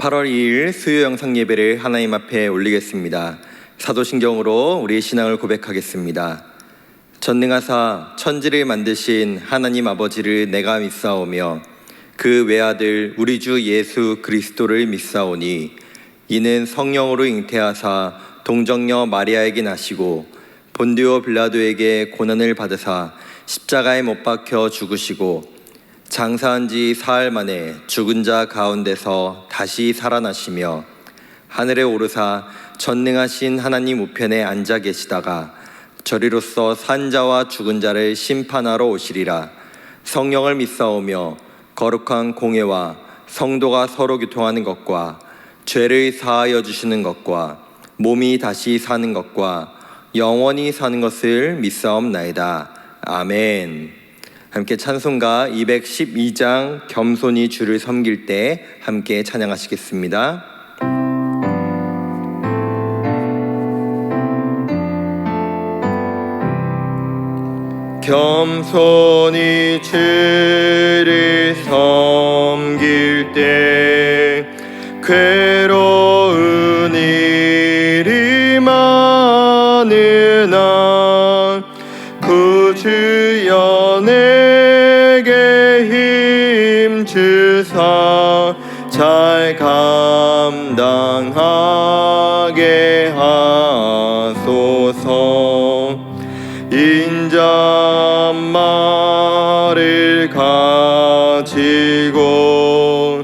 8월 2일 수요 영상 예배를 하나님 앞에 올리겠습니다. 사도신경으로 우리의 신앙을 고백하겠습니다. 전능하사 천지를 만드신 하나님 아버지를 내가 믿사오며 그 외아들 우리 주 예수 그리스도를 믿사오니 이는 성령으로 잉태하사 동정녀 마리아에게 나시고 본디오 빌라도에게 고난을 받으사 십자가에 못 박혀 죽으시고 장사한 지 사흘 만에 죽은 자 가운데서 다시 살아나시며 하늘에 오르사 전능하신 하나님 우편에 앉아 계시다가 저리로서 산 자와 죽은 자를 심판하러 오시리라. 성령을 믿사오며 거룩한 공회와 성도가 서로 교통하는 것과 죄를 사하여 주시는 것과 몸이 다시 사는 것과 영원히 사는 것을 믿사옵나이다. 아멘. 함께 찬송가 212장 겸손히 주를 섬길 때 함께 찬양하시겠습니다. 겸손히 주를 섬길 때 괴로운 일이 많으나 구주여 내게 힘주사 잘 감당하게 하소서. 인자말을 가지고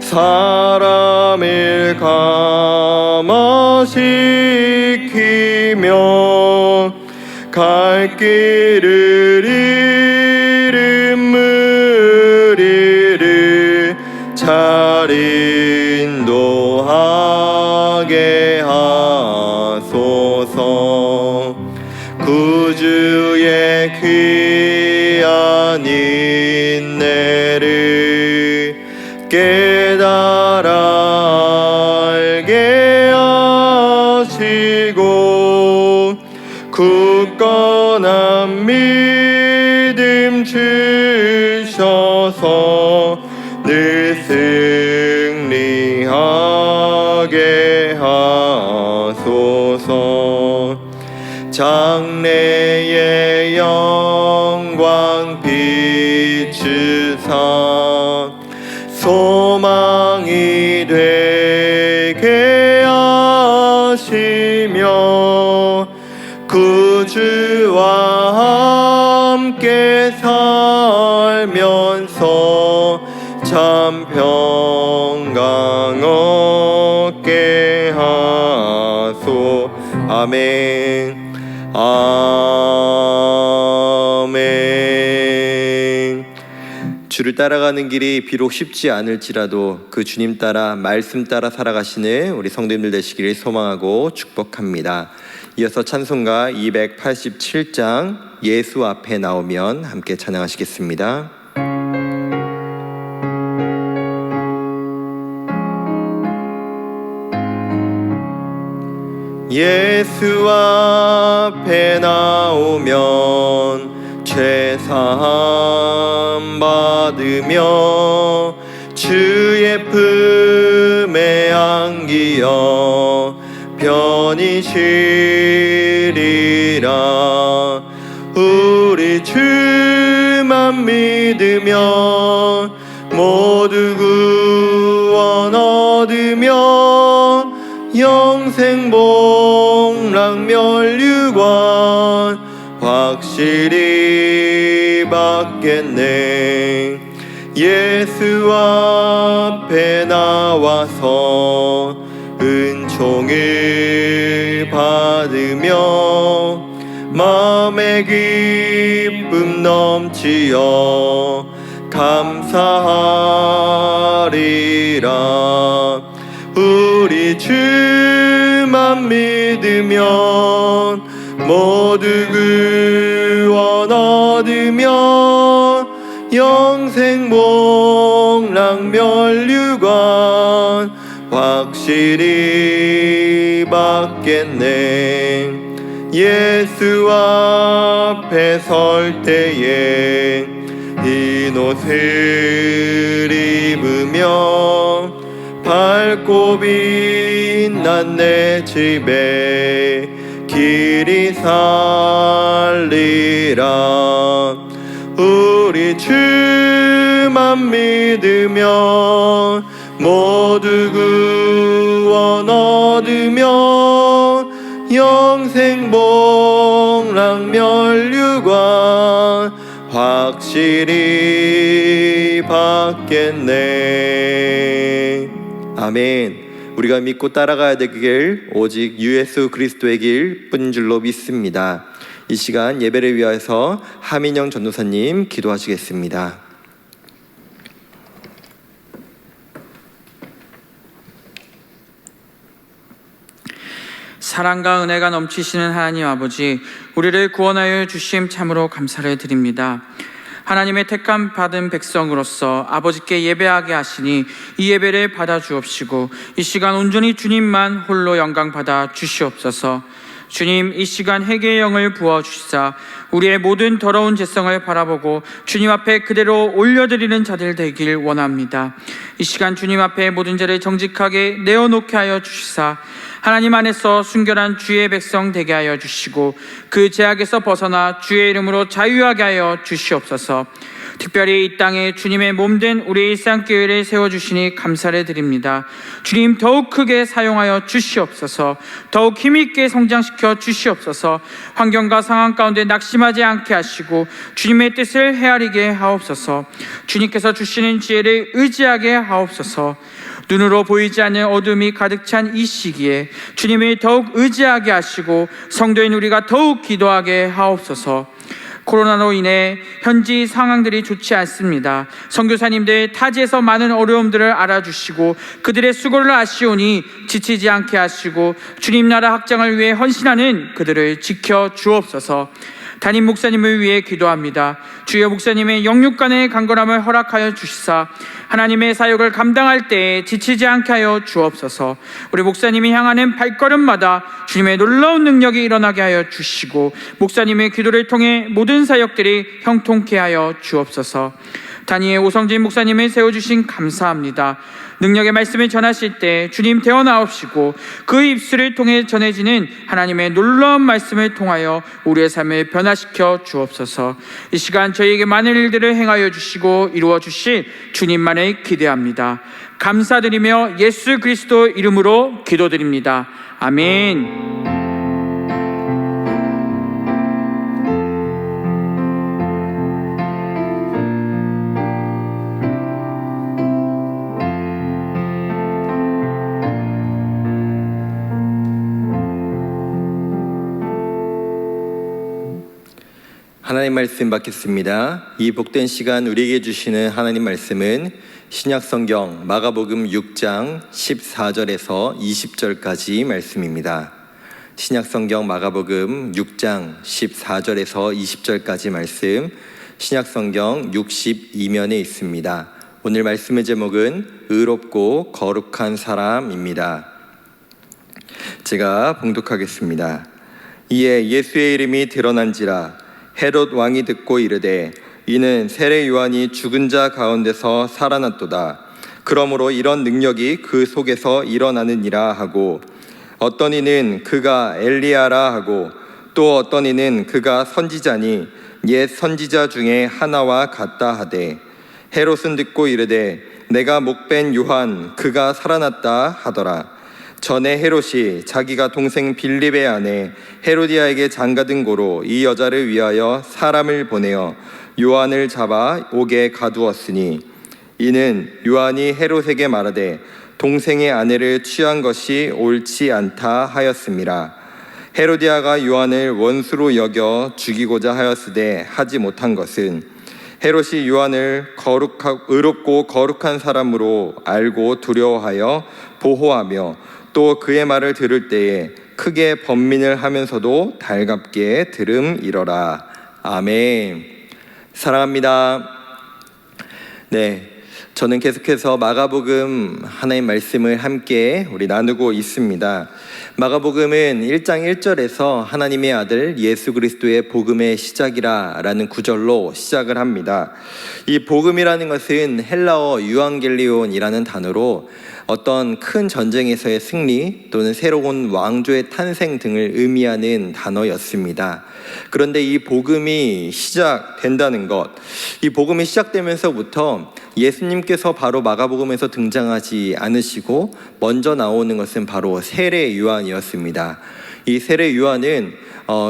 사람을 감화시키며 갈 길을 잃은 무리를 잘 인도하게 하소서. 구주의 귀한 인내를 깨달아 알게 하시고 굳건한 믿음 주셔서 늘 승리하게 하소서. 장래의 영광 비추사 소망이 되게 하시며 구주와 함께 살면서 참 평강 얻게 하소. 아멘. 아멘. 주를 따라가는 길이 비록 쉽지 않을지라도 그 주님 따라 말씀 따라 살아가시는 우리 성도님들 되시기를 소망하고 축복합니다. 이어서 찬송가 287장 예수 앞에 나오면 함께 찬양하시겠습니다. 예수 앞에 나오면 죄사함 받으며 주의 품에 안기어 편히 쉬리라. 우리 주만 믿으면 모두 구원 얻으며 영생 복락 멸류관 확실히 받겠네. 예수 앞에 나와서 은총을 받으며 마음의 기쁨 넘치어 감사하리라. 우리 주만 믿으면 모두 구원 얻으며 영생 복락 멸류관 확실히 받겠네. 예수 앞에 설 때에 흰 옷을 입으며 밝고 빛난 내 집에 길이 살리라. 우리 주만 믿으면 모두 구원 얻으며 영생 복락 면류관 확실히 받겠네. 아멘. 우리가 믿고 따라가야 될 길 오직 주 예수 그리스도의 길뿐인 줄로 믿습니다. 이 시간 예배를 위하여서 하민영 전도사님 기도하시겠습니다. 사랑과 은혜가 넘치시는 하나님 아버지, 우리를 구원하여 주심 참으로 감사를 드립니다. 하나님의 택함 받은 백성으로서 아버지께 예배하게 하시니 이 예배를 받아 주옵시고 이 시간 온전히 주님만 홀로 영광 받아 주시옵소서. 주님, 이 시간 회개의 영을 부어주시사 우리의 모든 더러운 죄성을 바라보고 주님 앞에 그대로 올려드리는 자들 되길 원합니다. 이 시간 주님 앞에 모든 죄를 정직하게 내어놓게 하여 주시사 하나님 안에서 순결한 주의 백성 되게 하여 주시고 그 죄악에서 벗어나 주의 이름으로 자유하게 하여 주시옵소서. 특별히 이 땅에 주님의 몸된 우리 일상교회를 세워주시니 감사를 드립니다. 주님, 더욱 크게 사용하여 주시옵소서. 더욱 힘있게 성장시켜 주시옵소서. 환경과 상황 가운데 낙심하지 않게 하시고 주님의 뜻을 헤아리게 하옵소서. 주님께서 주시는 지혜를 의지하게 하옵소서. 눈으로 보이지 않는 어둠이 가득 찬 이 시기에 주님을 더욱 의지하게 하시고 성도인 우리가 더욱 기도하게 하옵소서. 코로나로 인해 현지 상황들이 좋지 않습니다. 선교사님들 타지에서 많은 어려움들을 알아주시고 그들의 수고를 아시오니 지치지 않게 하시고 주님 나라 확장을 위해 헌신하는 그들을 지켜 주옵소서. 담임 목사님을 위해 기도합니다. 주여 목사님의 영육간의 강건함을 허락하여 주시사 하나님의 사역을 감당할 때에 지치지 않게 하여 주옵소서. 우리 목사님이 향하는 발걸음마다 주님의 놀라운 능력이 일어나게 하여 주시고 목사님의 기도를 통해 모든 사역들이 형통케 하여 주옵소서. 단위의 오성진 목사님을 세워주신 감사합니다. 능력의 말씀을 전하실 때 주님 되어나옵시고 그 입술을 통해 전해지는 하나님의 놀라운 말씀을 통하여 우리의 삶을 변화시켜 주옵소서. 이 시간 저희에게 많은 일들을 행하여 주시고 이루어 주실 주님만을 기대합니다. 감사드리며 예수 그리스도 이름으로 기도드립니다. 아멘. 하나님 말씀 받겠습니다. 이 복된 시간 우리에게 주시는 하나님 말씀은 신약성경 마가복음 6장 14절에서 20절까지 말씀입니다. 신약성경 마가복음 6장 14절에서 20절까지 말씀, 신약성경 62면에 있습니다. 오늘 말씀의 제목은 의롭고 거룩한 사람입니다. 제가 봉독하겠습니다. 이에 예수의 이름이 드러난지라 헤롯 왕이 듣고 이르되 이는 세례 요한이 죽은 자 가운데서 살아났도다. 그러므로 이런 능력이 그 속에서 일어나느니라 하고 어떤 이는 그가 엘리야라 하고 또 어떤 이는 그가 선지자니 옛 선지자 중에 하나와 같다 하되 헤롯은 듣고 이르되 내가 목벤 요한 그가 살아났다 하더라. 전에 헤롯이 자기가 동생 빌립의 아내 헤로디아에게 장가든 고로 이 여자를 위하여 사람을 보내어 요한을 잡아 옥에 가두었으니 이는 요한이 헤롯에게 말하되 동생의 아내를 취한 것이 옳지 않다 하였음이라. 헤로디아가 요한을 원수로 여겨 죽이고자 하였으되 하지 못한 것은 헤롯이 요한을 의롭고 거룩한 사람으로 알고 두려워하여 보호하며 또 그의 말을 들을 때에 크게 번민을 하면서도 달갑게 들음이러라. 아멘. 사랑합니다. 네, 저는 계속해서 마가복음 하나님 말씀을 함께 우리 나누고 있습니다. 마가복음은 1장 1절에서 하나님의 아들 예수 그리스도의 복음의 시작이라는 구절로 시작을 합니다. 이 복음이라는 것은 헬라어 유앙겔리온이라는 단어로 어떤 큰 전쟁에서의 승리 또는 새로운 왕조의 탄생 등을 의미하는 단어였습니다. 그런데 이 복음이 시작된다는 것, 이 복음이 시작되면서부터 예수님께서 바로 마가복음에서 등장하지 않으시고 먼저 나오는 것은 바로 세례 요한이었습니다. 이 세례 요한은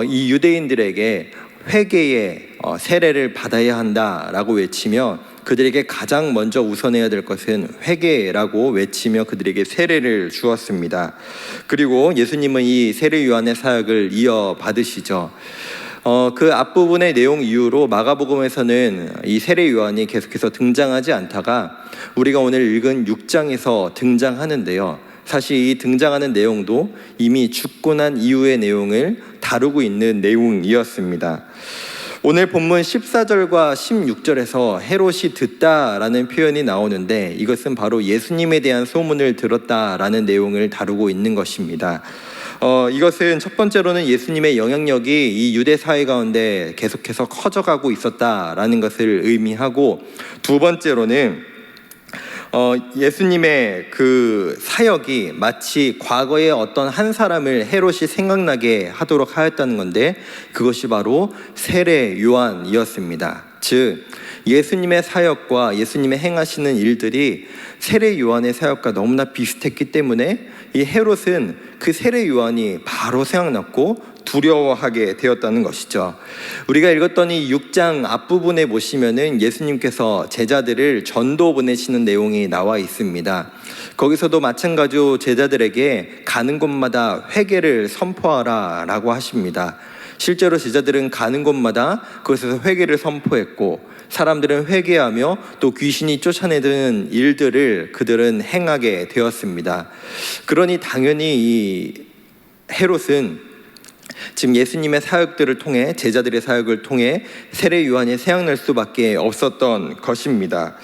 이 유대인들에게 회개의 세례를 받아야 한다라고 외치며 그들에게 가장 먼저 우선해야 될 것은 회개라고 외치며 그들에게 세례를 주었습니다. 그리고 예수님은 이 세례 요한의 사역을 이어받으시죠. 그 앞부분의 내용 이후로 마가복음에서는 이 세례 요한이 계속해서 등장하지 않다가 우리가 오늘 읽은 6장에서 등장하는데요. 사실 이 등장하는 내용도 이미 죽고 난 이후의 내용을 다루고 있는 내용이었습니다. 오늘 본문 14절과 16절에서 헤롯이 듣다라는 표현이 나오는데 이것은 바로 예수님에 대한 소문을 들었다라는 내용을 다루고 있는 것입니다. 이것은 첫 번째로는 예수님의 영향력이 이 유대 사회 가운데 계속해서 커져가고 있었다라는 것을 의미하고, 두 번째로는 예수님의 그 사역이 마치 과거의 어떤 한 사람을 헤롯이 생각나게 하도록 하였다는 건데 그것이 바로 세례 요한이었습니다. 즉 예수님의 사역과 예수님의 행하시는 일들이 세례 요한의 사역과 너무나 비슷했기 때문에 이 헤롯은 그 세례 요한이 바로 생각났고 두려워하게 되었다는 것이죠. 우리가 읽었던 이 6장 앞부분에 보시면은 예수님께서 제자들을 전도 보내시는 내용이 나와 있습니다. 거기서도 마찬가지로 제자들에게 가는 곳마다 회개를 선포하라 라고 하십니다. 실제로 제자들은 가는 곳마다 그곳에서 회개를 선포했고 사람들은 회개하며 또 귀신이 쫓아내는 일들을 그들은 행하게 되었습니다. 그러니 당연히 이 헤롯은 지금 예수님의 사역들을 통해 제자들의 사역을 통해 세례 요한이 생각날 수밖에 없었던 것입니다.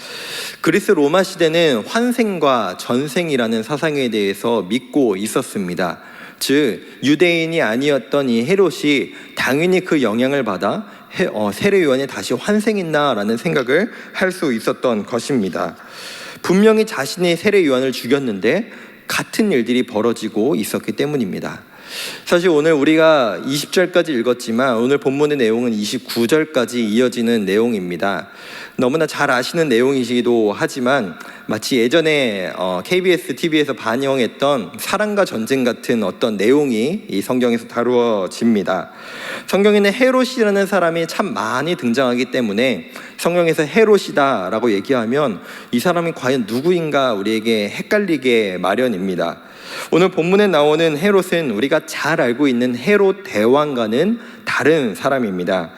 그리스 로마 시대는 환생과 전생이라는 사상에 대해서 믿고 있었습니다. 즉 유대인이 아니었던 이 헤롯이 당연히 그 영향을 받아 세례 요한이 다시 환생했나라는 생각을 할 수 있었던 것입니다. 분명히 자신이 세례 요한을 죽였는데 같은 일들이 벌어지고 있었기 때문입니다. 사실 오늘 우리가 20절까지 읽었지만 오늘 본문의 내용은 29절까지 이어지는 내용입니다. 너무나 잘 아시는 내용이기도 하지만 마치 예전에 KBS TV에서 반영했던 사랑과 전쟁 같은 어떤 내용이 이 성경에서 다루어집니다. 성경에는 헤롯이라는 사람이 참 많이 등장하기 때문에 성경에서 헤롯이다 라고 얘기하면 이 사람이 과연 누구인가 우리에게 헷갈리게 마련입니다. 오늘 본문에 나오는 헤롯은 우리가 잘 알고 있는 헤롯 대왕과는 다른 사람입니다.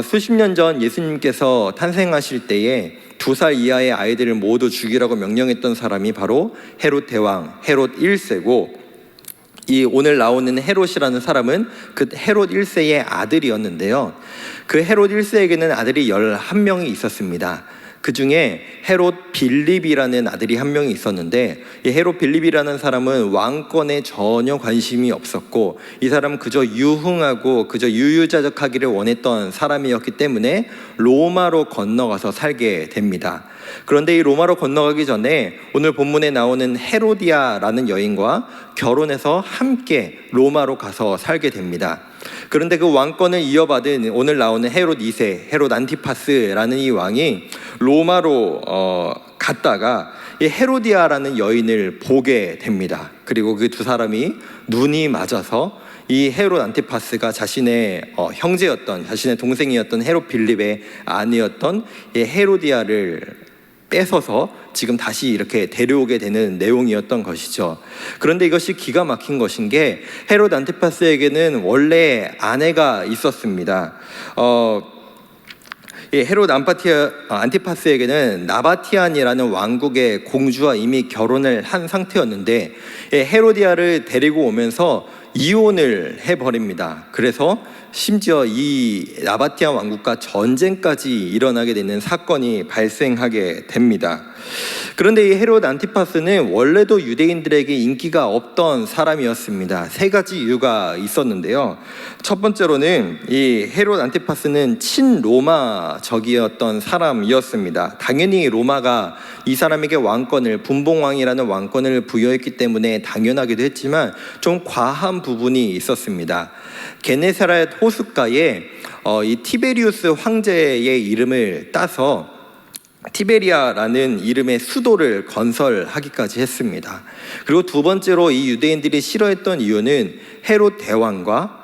수십 년 전 예수님께서 탄생하실 때에 2살 이하의 아이들을 모두 죽이라고 명령했던 사람이 바로 헤롯 대왕, 헤롯 1세고 이 오늘 나오는 헤롯이라는 사람은 그 헤롯 1세의 아들이었는데요. 그 헤롯 1세에게는 아들이 11명이 있었습니다. 그 중에 헤롯 빌립이라는 아들이 한 명이 있었는데 이 헤롯 빌립이라는 사람은 왕권에 전혀 관심이 없었고 이 사람은 그저 유흥하고 그저 유유자적하기를 원했던 사람이었기 때문에 로마로 건너가서 살게 됩니다. 그런데 이 로마로 건너가기 전에 오늘 본문에 나오는 헤로디아라는 여인과 결혼해서 함께 로마로 가서 살게 됩니다. 그런데 그 왕권을 이어받은 오늘 나오는 헤롯 2세, 헤롯 안티파스라는 이 왕이 로마로 갔다가 이 헤로디아라는 여인을 보게 됩니다. 그리고 그 두 사람이 눈이 맞아서 이 헤롯 안티파스가 자신의 형제였던, 자신의 동생이었던 헤롯 빌립의 아내였던 이 헤로디아를 뺏어서 지금 다시 이렇게 데려오게 되는 내용이었던 것이죠. 그런데 이것이 기가 막힌 것인 게 헤롯 안티파스에게는 원래 아내가 있었습니다. 헤롯 안티파스에게는 나바티안이라는 왕국의 공주와 이미 결혼을 한 상태였는데 헤로디아를 데리고 오면서 이혼을 해버립니다. 그래서 심지어 이 나바티아 왕국과 전쟁까지 일어나게 되는 사건이 발생하게 됩니다. 그런데 이 헤롯 안티파스는 원래도 유대인들에게 인기가 없던 사람이었습니다. 세 가지 이유가 있었는데요. 첫 번째로는 이 헤롯 안티파스는 친로마적이었던 사람이었습니다. 당연히 로마가 이 사람에게 왕권을, 분봉왕이라는 왕권을 부여했기 때문에 당연하기도 했지만 좀 과한 부분이 있었습니다. 게네사렛 호숫가에 이 티베리우스 황제의 이름을 따서 티베리아라는 이름의 수도를 건설하기까지 했습니다. 그리고 두 번째로 이 유대인들이 싫어했던 이유는 헤롯 대왕과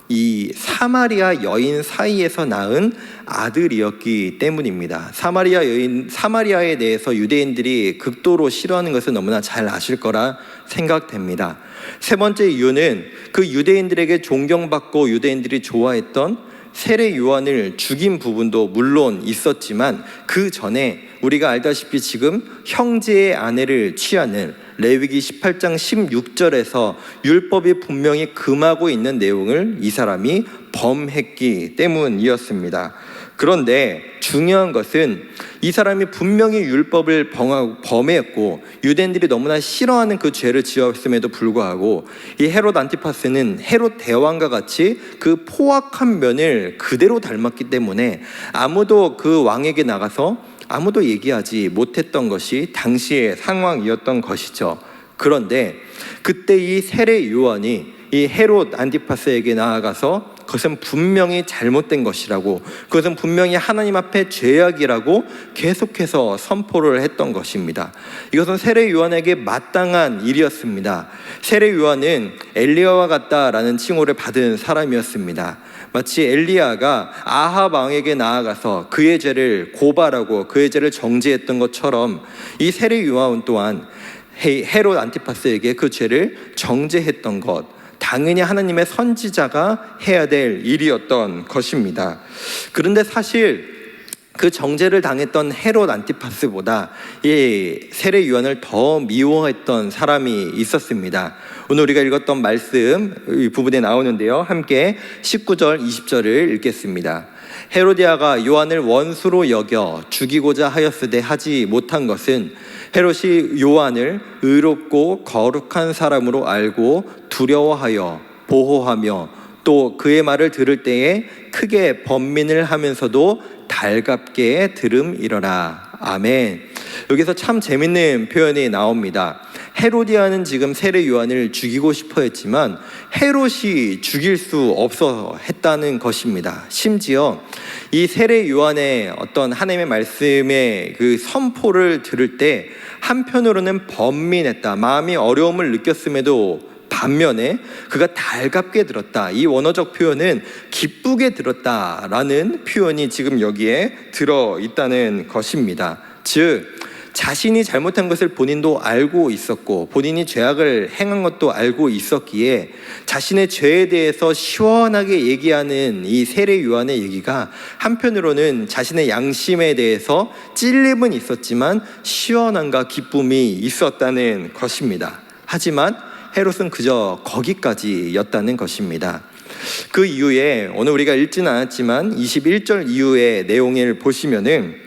이 사마리아 여인 사이에서 낳은 아들이었기 때문입니다. 사마리아에 대해서 유대인들이 극도로 싫어하는 것을 너무나 잘 아실 거라 생각됩니다. 세 번째 이유는 그 유대인들에게 존경받고 유대인들이 좋아했던 세례 요한을 죽인 부분도 물론 있었지만 그 전에 우리가 알다시피 지금 형제의 아내를 취하는 레위기 18장 16절에서 율법이 분명히 금하고 있는 내용을 이 사람이 범했기 때문이었습니다. 그런데 중요한 것은 이 사람이 분명히 율법을 범했고 유대인들이 너무나 싫어하는 그 죄를 지었음에도 불구하고 이 헤롯 안티파스는 헤롯 대왕과 같이 그 포악한 면을 그대로 닮았기 때문에 아무도 그 왕에게 나가서 아무도 얘기하지 못했던 것이 당시의 상황이었던 것이죠. 그런데 그때 이 세례 요한이 이 헤롯 안티파스에게 나아가서 그것은 분명히 잘못된 것이라고, 그것은 분명히 하나님 앞에 죄악이라고 계속해서 선포를 했던 것입니다. 이것은 세례 요한에게 마땅한 일이었습니다. 세례 요한은 엘리야와 같다라는 칭호를 받은 사람이었습니다. 마치 엘리야가 아합 왕에게 나아가서 그의 죄를 고발하고 그의 죄를 정죄했던 것처럼 이 세례 요한 또한 헤롯 안티파스에게 그 죄를 정죄했던 것, 당연히 하나님의 선지자가 해야 될 일이었던 것입니다. 그런데 사실 그 정죄를 당했던 헤롯 안티파스보다 이 세례 요한을 더 미워했던 사람이 있었습니다. 오늘 우리가 읽었던 말씀 이 부분에 나오는데요, 함께 19절 20절을 읽겠습니다. 헤로디아가 요한을 원수로 여겨 죽이고자 하였으되 하지 못한 것은 헤롯이 요한을 의롭고 거룩한 사람으로 알고 두려워하여 보호하며 또 그의 말을 들을 때에 크게 번민을 하면서도 달갑게 들음이러라. 아멘. 여기서 참 재밌는 표현이 나옵니다. 헤로디아는 지금 세례 요한을 죽이고 싶어 했지만 헤롯이 죽일 수 없어 했다는 것입니다. 심지어 이 세례 요한의 어떤 하나님의 말씀의 그 선포를 들을 때 한편으로는 번민했다, 마음이 어려움을 느꼈음에도 반면에 그가 달갑게 들었다, 이 원어적 표현은 기쁘게 들었다라는 표현이 지금 여기에 들어있다는 것입니다. 즉 자신이 잘못한 것을 본인도 알고 있었고 본인이 죄악을 행한 것도 알고 있었기에 자신의 죄에 대해서 시원하게 얘기하는 이 세례 요한의 얘기가 한편으로는 자신의 양심에 대해서 찔림은 있었지만 시원함과 기쁨이 있었다는 것입니다. 하지만 헤롯은 그저 거기까지였다는 것입니다. 그 이후에 오늘 우리가 읽지는 않았지만 21절 이후의 내용을 보시면은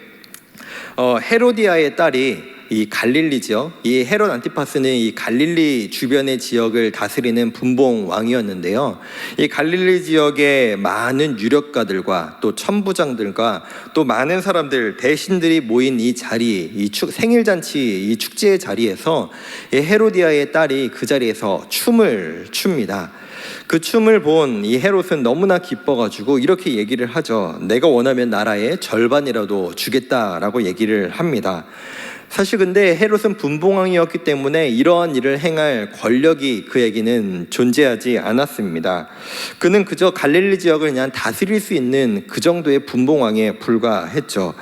헤로디아의 딸이 이 갈릴리죠. 이 헤롯 안티파스는 이 갈릴리 주변의 지역을 다스리는 분봉 왕이었는데요. 이 갈릴리 지역의 많은 유력가들과 또 천부장들과 또 많은 사람들, 대신들이 모인 이 자리, 이 생일잔치, 이 축제의 자리에서 이 헤로디아의 딸이 그 자리에서 춤을 춥니다. 그 춤을 본 이 헤롯은 너무나 기뻐가지고 이렇게 얘기를 하죠. 내가 원하면 나라의 절반이라도 주겠다라고 얘기를 합니다. 사실 근데 헤롯은 분봉왕이었기 때문에 이러한 일을 행할 권력이 그에게는 존재하지 않았습니다. 그는 그저 갈릴리 지역을 그냥 다스릴 수 있는 그 정도의 분봉왕에 불과했죠.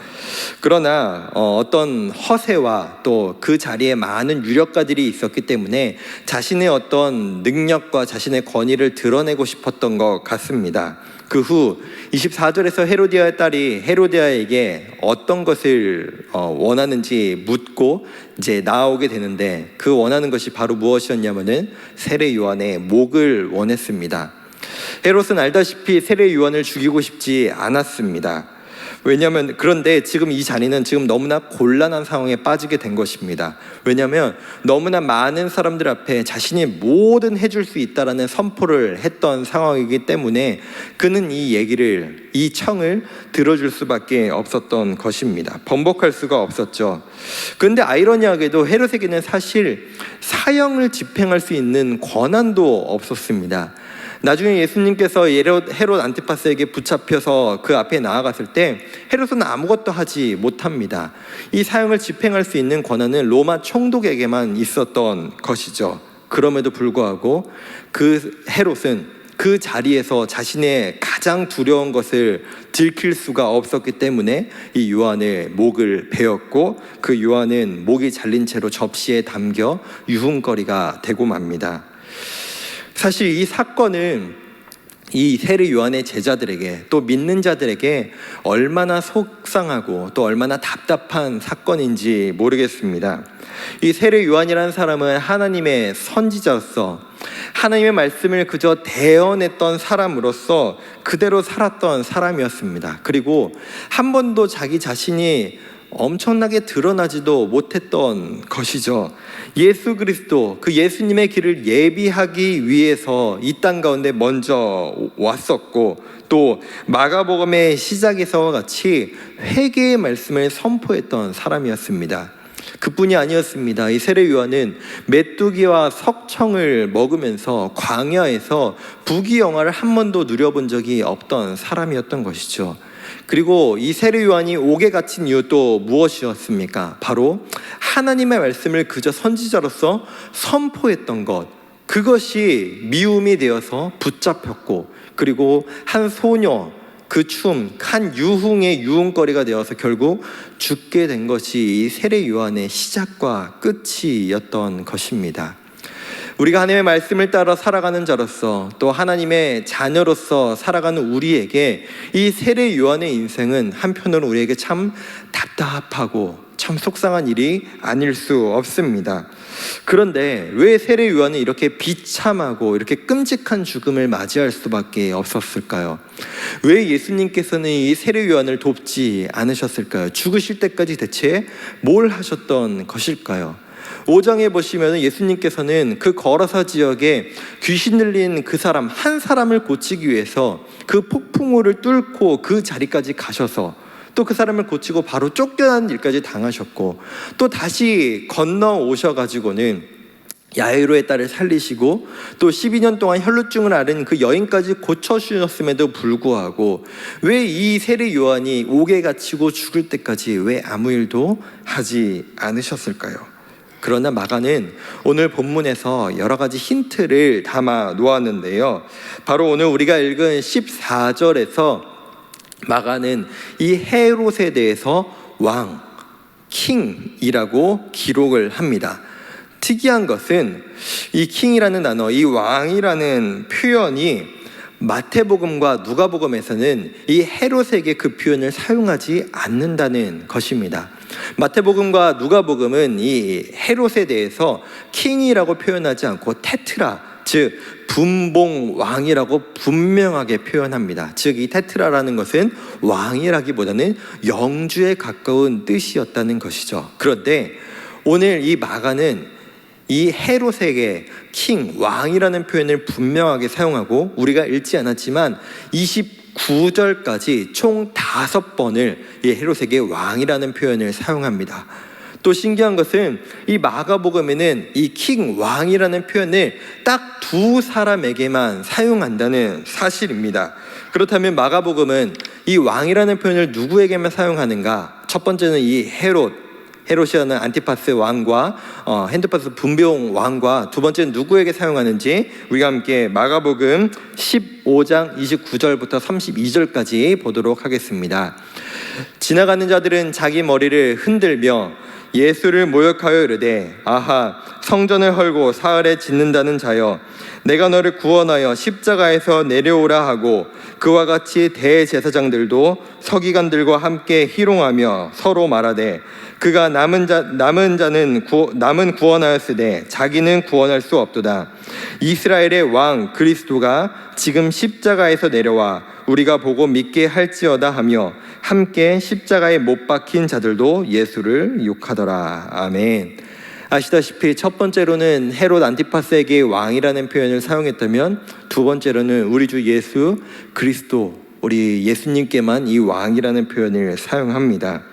그러나 어떤 허세와 또 그 자리에 많은 유력가들이 있었기 때문에 자신의 어떤 능력과 자신의 권위를 드러내고 싶었던 것 같습니다. 그 후 24절에서 헤로디아의 딸이 헤로디아에게 어떤 것을 원하는지 묻고 이제 나오게 되는데, 그 원하는 것이 바로 무엇이었냐면은 세례 요한의 목을 원했습니다. 헤롯은 알다시피 세례 요한을 죽이고 싶지 않았습니다. 왜냐하면, 그런데 지금 이 자리는 지금 너무나 곤란한 상황에 빠지게 된 것입니다. 왜냐하면 너무나 많은 사람들 앞에 자신이 뭐든 해줄 수 있다라는 선포를 했던 상황이기 때문에 그는 이 청을 들어줄 수밖에 없었던 것입니다. 번복할 수가 없었죠. 그런데 아이러니하게도 헤롯에게는 사실 사형을 집행할 수 있는 권한도 없었습니다. 나중에 예수님께서 헤롯 안티파스에게 붙잡혀서 그 앞에 나아갔을 때 헤롯은 아무것도 하지 못합니다. 이 사형을 집행할 수 있는 권한은 로마 총독에게만 있었던 것이죠. 그럼에도 불구하고 그 헤롯은 그 자리에서 자신의 가장 두려운 것을 들킬 수가 없었기 때문에 이 요한의 목을 베었고, 그 요한은 목이 잘린 채로 접시에 담겨 유흥거리가 되고 맙니다. 사실 이 사건은 이 세례 요한의 제자들에게, 또 믿는 자들에게 얼마나 속상하고 또 얼마나 답답한 사건인지 모르겠습니다. 이 세례 요한이라는 사람은 하나님의 선지자로서 하나님의 말씀을 그저 대언했던 사람으로서 그대로 살았던 사람이었습니다. 그리고 한 번도 자기 자신이 엄청나게 드러나지도 못했던 것이죠. 예수 그리스도, 그 예수님의 길을 예비하기 위해서 이 땅 가운데 먼저 왔었고, 또 마가복음의 시작에서와 같이 회개의 말씀을 선포했던 사람이었습니다. 그뿐이 아니었습니다. 이 세례 요한은 메뚜기와 석청을 먹으면서 광야에서 부귀영화를 한 번도 누려본 적이 없던 사람이었던 것이죠. 그리고 이 세례 요한이 옥에 갇힌 이유 또 무엇이었습니까? 바로 하나님의 말씀을 그저 선지자로서 선포했던 것, 그것이 미움이 되어서 붙잡혔고, 그리고 한 소녀, 그 한 유흥의 유흥거리가 되어서 결국 죽게 된 것이 이 세례 요한의 시작과 끝이었던 것입니다. 우리가 하나님의 말씀을 따라 살아가는 자로서, 또 하나님의 자녀로서 살아가는 우리에게 이 세례 요한의 인생은 한편으로 우리에게 참 답답하고 참 속상한 일이 아닐 수 없습니다. 그런데 왜 세례 요한은 이렇게 비참하고 이렇게 끔찍한 죽음을 맞이할 수밖에 없었을까요? 왜 예수님께서는 이 세례 요한을 돕지 않으셨을까요? 죽으실 때까지 대체 뭘 하셨던 것일까요? 5장에 보시면 예수님께서는 그 거라사 지역에 귀신 들린 그 사람 한 사람을 고치기 위해서 그 폭풍우를 뚫고 그 자리까지 가셔서 또 그 사람을 고치고 바로 쫓겨나는 일까지 당하셨고, 또 다시 건너오셔가지고는 야이로의 딸을 살리시고, 또 12년 동안 혈루증을 앓은 그 여인까지 고쳐주셨음에도 불구하고 왜 이 세례 요한이 옥에 갇히고 죽을 때까지 왜 아무 일도 하지 않으셨을까요? 그러나 마가는 오늘 본문에서 여러 가지 힌트를 담아 놓았는데요, 바로 오늘 우리가 읽은 14절에서 마가는 이 헤롯에 대해서 왕, 킹이라고 기록을 합니다. 특이한 것은 이 킹이라는 단어, 이 왕이라는 표현이 마태복음과 누가복음에서는 이 헤롯에게 그 표현을 사용하지 않는다는 것입니다. 마태복음과 누가복음은 이 헤롯에 대해서 킹이라고 표현하지 않고 테트라, 즉 분봉왕이라고 분명하게 표현합니다. 즉 이 테트라라는 것은 왕이라기보다는 영주에 가까운 뜻이었다는 것이죠. 그런데 오늘 이 마가는 이 헤롯에게 킹, 왕이라는 표현을 분명하게 사용하고, 우리가 읽지 않았지만 29절까지 총 5번을 이 헤롯에게 왕이라는 표현을 사용합니다. 또 신기한 것은 이 마가복음에는 이 킹, 왕이라는 표현을 딱 2사람에게만 사용한다는 사실입니다. 그렇다면 마가복음은 이 왕이라는 표현을 누구에게만 사용하는가? 첫 번째는 이 헤롯이라는 안티파스 왕과 핸드파스 분병 왕과, 두 번째는 누구에게 사용하는지 우리가 함께 마가복음 15장 29절부터 32절까지 보도록 하겠습니다. 지나가는 자들은 자기 머리를 흔들며 예수를 모욕하여 이르되 아하 성전을 헐고 사흘에 짓는다는 자여 내가 너를 구원하여 십자가에서 내려오라 하고 그와 같이 대제사장들도 서기관들과 함께 희롱하며 서로 말하되 그가 남은 구원하였으되 자기는 구원할 수 없도다. 이스라엘의 왕 그리스도가 지금 십자가에서 내려와 우리가 보고 믿게 할지어다 하며 함께 십자가에 못 박힌 자들도 예수를 욕하더라. 아멘. 아시다시피 첫 번째로는 헤롯 안티파스에게 왕이라는 표현을 사용했다면 두 번째로는 우리 주 예수 그리스도 우리 예수님께만 이 왕이라는 표현을 사용합니다.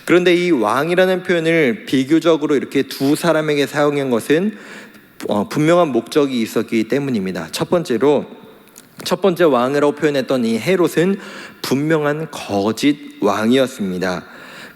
그런데 이 왕이라는 표현을 비교적으로 이렇게 두 사람에게 사용한 것은 분명한 목적이 있었기 때문입니다. 첫 번째 왕이라고 표현했던 이 헤롯은 분명한 거짓 왕이었습니다.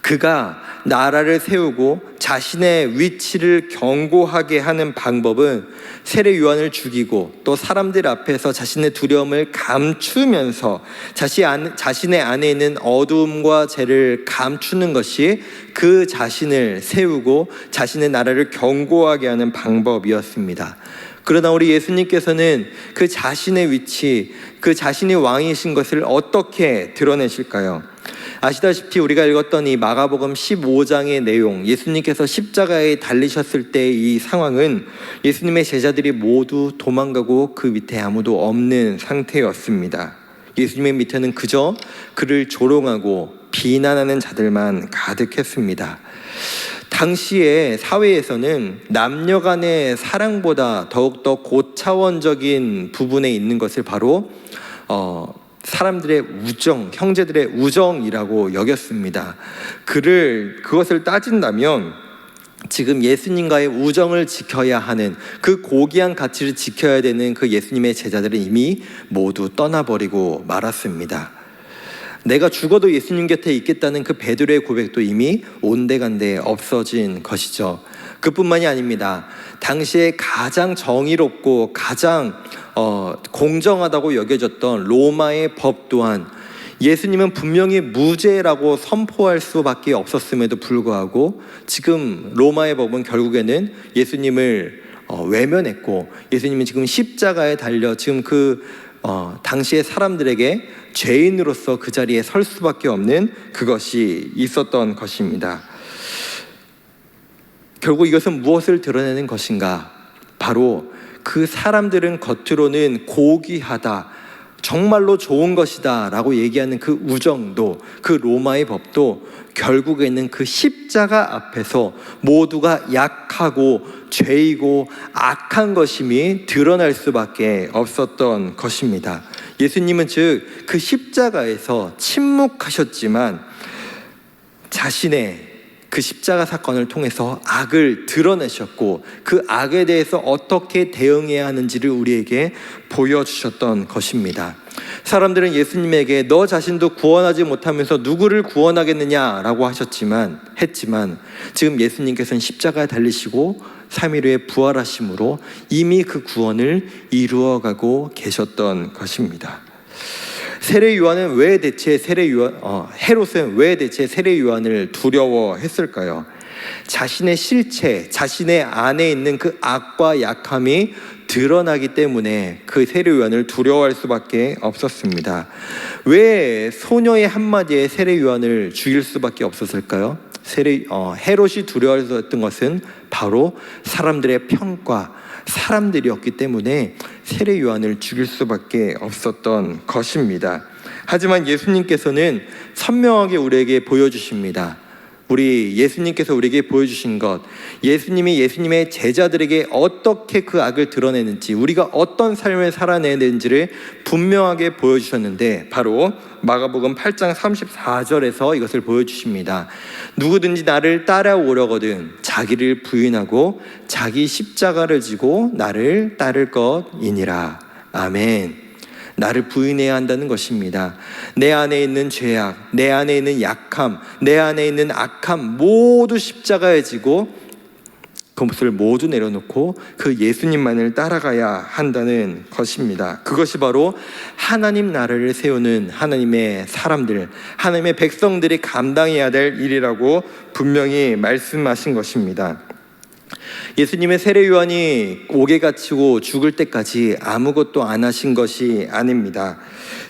그가 나라를 세우고 자신의 위치를 견고하게 하는 방법은 세례 요한을 죽이고 또 사람들 앞에서 자신의 두려움을 감추면서 자신의 안에 있는 어두움과 죄를 감추는 것이 그 자신을 세우고 자신의 나라를 견고하게 하는 방법이었습니다. 그러나 우리 예수님께서는 그 자신의 위치, 그 자신이 왕이신 것을 어떻게 드러내실까요? 아시다시피 우리가 읽었던 이 마가복음 15장의 내용, 예수님께서 십자가에 달리셨을 때 이 상황은 예수님의 제자들이 모두 도망가고 그 밑에 아무도 없는 상태였습니다. 예수님의 밑에는 그저 그를 조롱하고 비난하는 자들만 가득했습니다. 당시의 사회에서는 남녀 간의 사랑보다 더욱더 고차원적인 부분에 있는 것을 바로 사람들의 우정, 형제들의 우정이라고 여겼습니다. 그것을 따진다면 지금 예수님과의 우정을 지켜야 하는 그 고귀한 가치를 지켜야 되는 그 예수님의 제자들은 이미 모두 떠나버리고 말았습니다. 내가 죽어도 예수님 곁에 있겠다는 그 베드로의 고백도 이미 온데간데 없어진 것이죠. 그뿐만이 아닙니다. 당시에 가장 정의롭고 가장 공정하다고 여겨졌던 로마의 법 또한 예수님은 분명히 무죄라고 선포할 수밖에 없었음에도 불구하고 지금 로마의 법은 결국에는 예수님을 외면했고 예수님은 지금 십자가에 달려 지금 당시의 사람들에게 죄인으로서 그 자리에 설 수밖에 없는 그것이 있었던 것입니다. 결국 이것은 무엇을 드러내는 것인가? 바로 그 사람들은 겉으로는 고귀하다, 정말로 좋은 것이다 라고 얘기하는 그 우정도, 그 로마의 법도 결국에는 그 십자가 앞에서 모두가 약하고 죄이고 악한 것임이 드러날 수밖에 없었던 것입니다. 예수님은 즉 그 십자가에서 침묵하셨지만 자신의 그 십자가 사건을 통해서 악을 드러내셨고 그 악에 대해서 어떻게 대응해야 하는지를 우리에게 보여주셨던 것입니다. 사람들은 예수님에게 너 자신도 구원하지 못하면서 누구를 구원하겠느냐라고 했지만 지금 예수님께서는 십자가에 달리시고 3일 후에 부활하심으로 이미 그 구원을 이루어가고 계셨던 것입니다. 헤롯은 왜 대체 세례 요한을 두려워했을까요? 자신의 실체, 자신의 안에 있는 그 악과 약함이 드러나기 때문에 그 세례 요한을 두려워할 수밖에 없었습니다. 왜 소녀의 한마디에 세례 요한을 죽일 수밖에 없었을까요? 헤롯이 두려워했던 것은 바로 사람들의 평가, 사람들이었기 때문에 세례 요한을 죽일 수밖에 없었던 것입니다. 하지만 예수님께서는 선명하게 우리에게 보여주십니다. 예수님께서 우리에게 보여주신 것, 예수님이 예수님의 제자들에게 어떻게 그 악을 드러내는지, 우리가 어떤 삶을 살아내는지를 분명하게 보여주셨는데 바로 마가복음 8장 34절에서 이것을 보여주십니다. 누구든지 나를 따라오려거든 자기를 부인하고 자기 십자가를 지고 나를 따를 것이니라. 아멘. 나를 부인해야 한다는 것입니다. 내 안에 있는 죄악, 내 안에 있는 약함, 내 안에 있는 악함 모두 십자가에 지고 그것을 모두 내려놓고 그 예수님만을 따라가야 한다는 것입니다. 그것이 바로 하나님 나라를 세우는 하나님의 사람들, 하나님의 백성들이 감당해야 될 일이라고 분명히 말씀하신 것입니다. 예수님의 세례 요한이 옥에 갇히고 죽을 때까지 아무것도 안 하신 것이 아닙니다.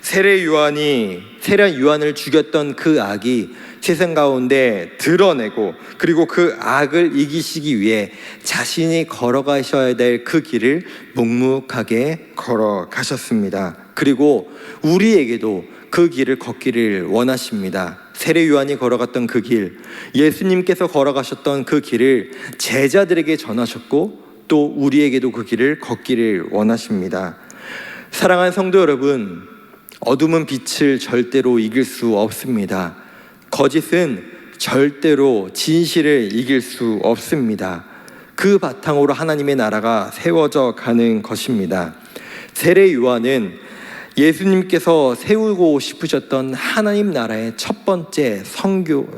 세례 요한을 죽였던 그 악이 세상 가운데 드러내고, 그리고 그 악을 이기시기 위해 자신이 걸어가셔야 될 그 길을 묵묵하게 걸어가셨습니다. 그리고 우리에게도 그 길을 걷기를 원하십니다. 세례 요한이 걸어갔던 그 길, 예수님께서 걸어가셨던 그 길을 제자들에게 전하셨고, 또 우리에게도 그 길을 걷기를 원하십니다. 사랑하는 성도 여러분, 어둠은 빛을 절대로 이길 수 없습니다. 거짓은 절대로 진실을 이길 수 없습니다. 그 바탕으로 하나님의 나라가 세워져 가는 것입니다. 세례 요한은 예수님께서 세우고 싶으셨던 하나님 나라의 첫 번째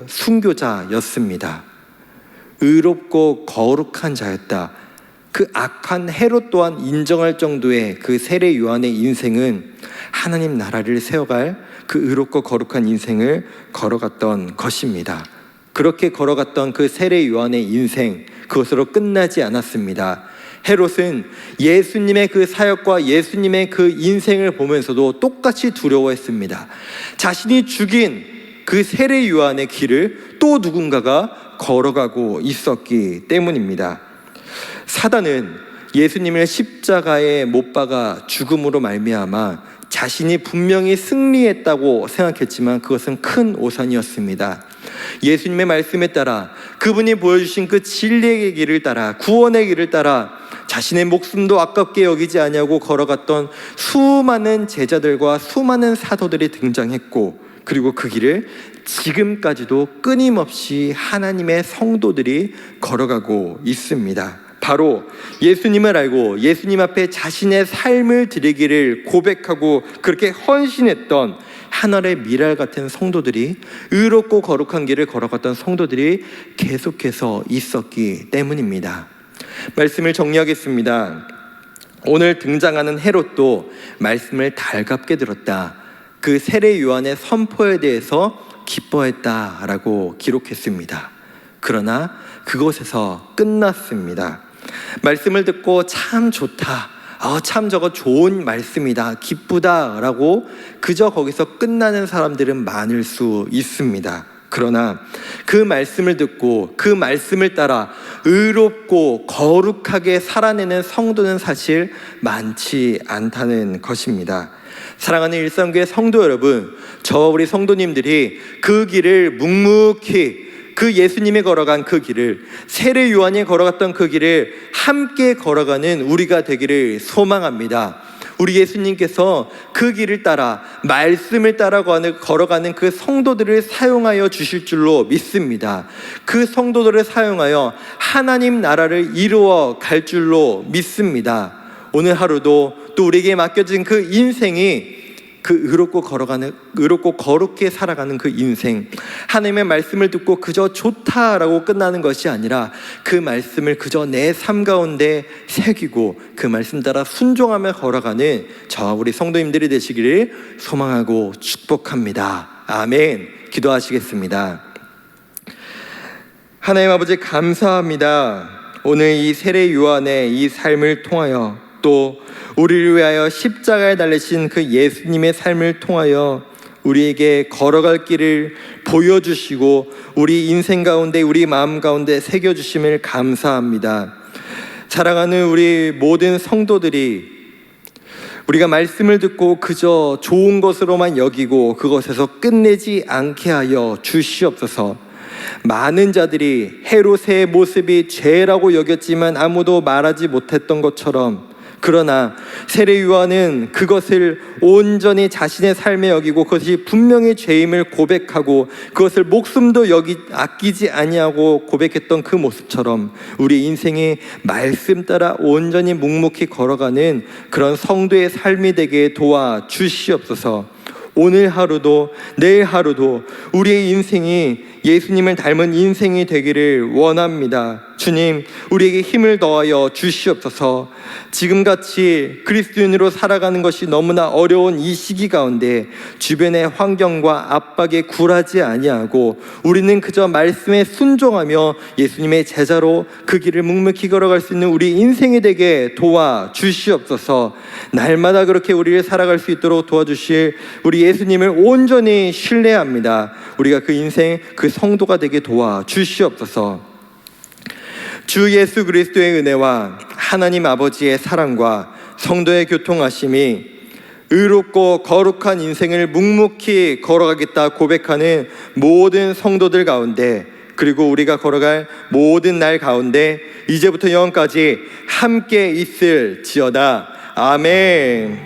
순교자였습니다. 의롭고 거룩한 자였다. 그 악한 헤롯 또한 인정할 정도의 그 세례 요한의 인생은 하나님 나라를 세워갈 그 의롭고 거룩한 인생을 걸어갔던 것입니다. 그렇게 걸어갔던 그 세례 요한의 인생, 그것으로 끝나지 않았습니다. 헤롯은 예수님의 그 사역과 예수님의 그 인생을 보면서도 똑같이 두려워했습니다. 자신이 죽인 그 세례 요한의 길을 또 누군가가 걸어가고 있었기 때문입니다. 사단은 예수님을 십자가에 못 박아 죽음으로 말미암아 자신이 분명히 승리했다고 생각했지만 그것은 큰 오산이었습니다. 예수님의 말씀에 따라, 그분이 보여주신 그 진리의 길을 따라, 구원의 길을 따라 자신의 목숨도 아깝게 여기지 아니하고 걸어갔던 수많은 제자들과 수많은 사도들이 등장했고, 그리고 그 길을 지금까지도 끊임없이 하나님의 성도들이 걸어가고 있습니다. 바로 예수님을 알고 예수님 앞에 자신의 삶을 드리기를 고백하고 그렇게 헌신했던 하늘의 미랄 같은 성도들이, 의롭고 거룩한 길을 걸어갔던 성도들이 계속해서 있었기 때문입니다. 말씀을 정리하겠습니다. 오늘 등장하는 헤롯도 말씀을 달갑게 들었다. 그 세례 요한의 선포에 대해서 기뻐했다라고 기록했습니다. 그러나 그곳에서 끝났습니다. 말씀을 듣고 참 좋다, 참 저거 좋은 말씀이다, 기쁘다라고 그저 거기서 끝나는 사람들은 많을 수 있습니다. 그러나 그 말씀을 듣고 그 말씀을 따라 의롭고 거룩하게 살아내는 성도는 사실 많지 않다는 것입니다. 사랑하는 일상교회 성도 여러분, 저와 우리 성도님들이 그 길을 묵묵히, 그 예수님이 걸어간 그 길을, 세례 요한이 걸어갔던 그 길을 함께 걸어가는 우리가 되기를 소망합니다. 우리 예수님께서 그 길을 따라, 말씀을 따라 걸어가는 그 성도들을 사용하여 주실 줄로 믿습니다. 그 성도들을 사용하여 하나님 나라를 이루어 갈 줄로 믿습니다. 오늘 하루도 또 우리에게 맡겨진 그 인생이, 그 의롭고 거룩게 살아가는 그 인생, 하나님의 말씀을 듣고 그저 좋다라고 끝나는 것이 아니라 그 말씀을 그저 내 삶 가운데 새기고 그 말씀 따라 순종하며 걸어가는 저와 우리 성도님들이 되시기를 소망하고 축복합니다. 아멘. 기도하시겠습니다. 하나님 아버지, 감사합니다. 오늘 이 세례 요한의 이 삶을 통하여, 또 우리를 위하여 십자가에 달리신 그 예수님의 삶을 통하여 우리에게 걸어갈 길을 보여주시고 우리 인생 가운데, 우리 마음 가운데 새겨주심을 감사합니다. 사랑하는 우리 모든 성도들이 우리가 말씀을 듣고 그저 좋은 것으로만 여기고 그것에서 끝내지 않게 하여 주시옵소서. 많은 자들이 헤롯의 모습이 죄라고 여겼지만 아무도 말하지 못했던 것처럼, 그러나 세례 요한은 그것을 온전히 자신의 삶에 여기고 그것이 분명히 죄임을 고백하고 그것을 목숨도 아끼지 아니하고 고백했던 그 모습처럼 우리 인생이 말씀 따라 온전히 묵묵히 걸어가는 그런 성도의 삶이 되게 도와주시옵소서. 오늘 하루도 내일 하루도 우리의 인생이 예수님을 닮은 인생이 되기를 원합니다. 주님, 우리에게 힘을 더하여 주시옵소서. 지금같이 그리스도인으로 살아가는 것이 너무나 어려운 이 시기 가운데 주변의 환경과 압박에 굴하지 아니하고 우리는 그저 말씀에 순종하며 예수님의 제자로 그 길을 묵묵히 걸어갈 수 있는 우리 인생이 되게 도와주시옵소서. 날마다 그렇게 우리를 살아갈 수 있도록 도와주실 우리 예수님을 온전히 신뢰합니다. 우리가 그 인생, 그 성도가 되게 도와주시옵소서. 주 예수 그리스도의 은혜와 하나님 아버지의 사랑과 성도의 교통하심이 의롭고 거룩한 인생을 묵묵히 걸어가겠다 고백하는 모든 성도들 가운데, 그리고 우리가 걸어갈 모든 날 가운데 이제부터 영원까지 함께 있을지어다. 아멘.